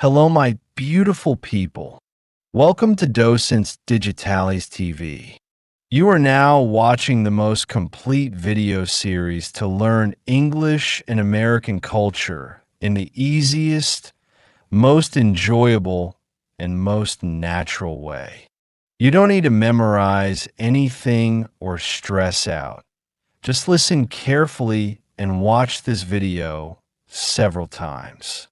Hello, my beautiful people. Welcome to Docentes DigitalesTV. You are now watching the most complete video series to learn English and American culture in the easiest, most enjoyable, and most natural way. You don't need to memorize anything or stress out. Just listen carefully and watch this video several times.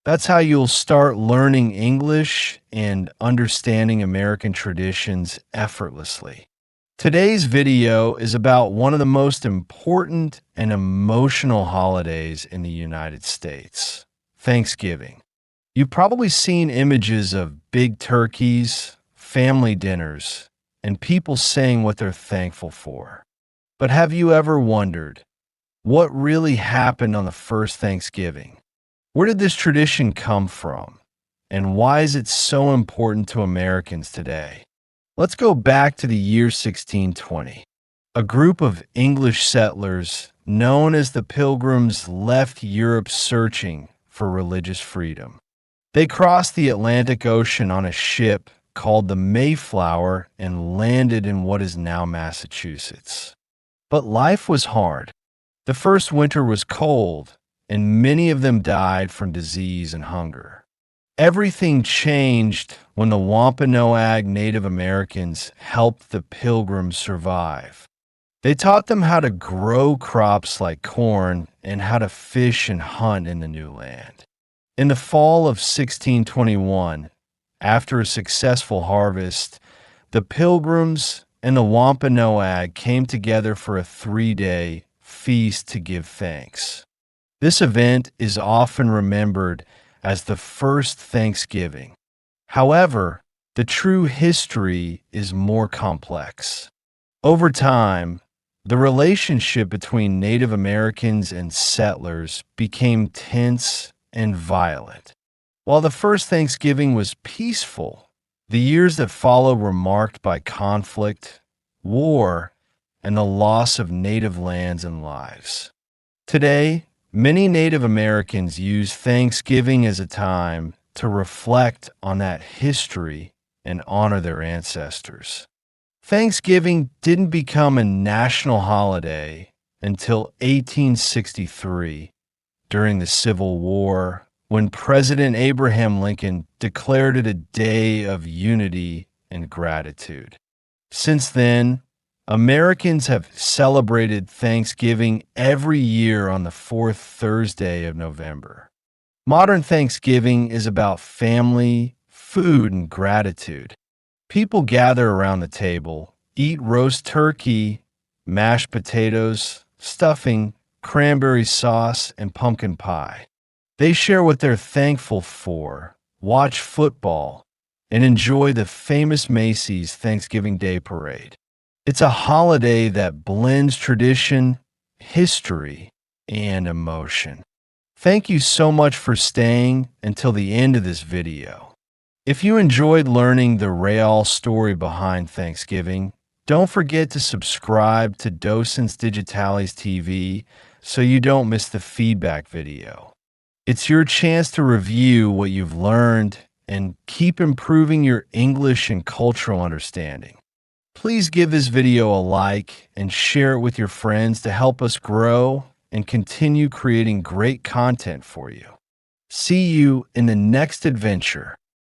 That's how you'll start learning English and understanding American traditions effortlessly. Today's video is about one of the most important and emotional holidays in the United States, Thanksgiving. You've probably seen images of big turkeys, family dinners, and people saying what they're thankful for. But have you ever wondered what really happened on the first Thanksgiving? Where did this tradition come from? And why is it so important to Americans today? Let's go back to the year 1620. A group of English settlers known as the Pilgrims left Europe searching for religious freedom. They crossed the Atlantic Ocean on a ship called the Mayflower and landed in what is now Massachusetts. But life was hard. The first winter was cold, and many of them died from disease and hunger. Everything changed when the Wampanoag Native Americans helped the Pilgrims survive. They taught them how to grow crops like corn and how to fish and hunt in the new land. In the fall of 1621, after a successful harvest, the Pilgrims and the Wampanoag came together for a 3-day feast to give thanks. This event is often remembered as the first Thanksgiving. However, the true history is more complex. Over time, the relationship between Native Americans and settlers became tense and violent. While the first Thanksgiving was peaceful, the years that followed were marked by conflict, war, and the loss of native lands and lives. Today, many Native Americans use Thanksgiving as a time to reflect on that history and honor their ancestors. Thanksgiving didn't become a national holiday until 1863, during the Civil War, when President Abraham Lincoln declared it a day of unity and gratitude. Since then, Americans have celebrated Thanksgiving every year on the fourth Thursday of November. Modern Thanksgiving is about family, food, and gratitude. People gather around the table, eat roast turkey, mashed potatoes, stuffing, cranberry sauce, and pumpkin pie. They share what they're thankful for, watch football, and enjoy the famous Macy's Thanksgiving Day Parade. It's a holiday that blends tradition, history, and emotion. Thank you so much for staying until the end of this video. If you enjoyed learning the real story behind Thanksgiving, don't forget to subscribe to Docentes DigitalesTV so you don't miss the feedback video. It's your chance to review what you've learned and keep improving your English and cultural understanding. Please give this video a like and share it with your friends to help us grow and continue creating great content for you. See you in the next adventure.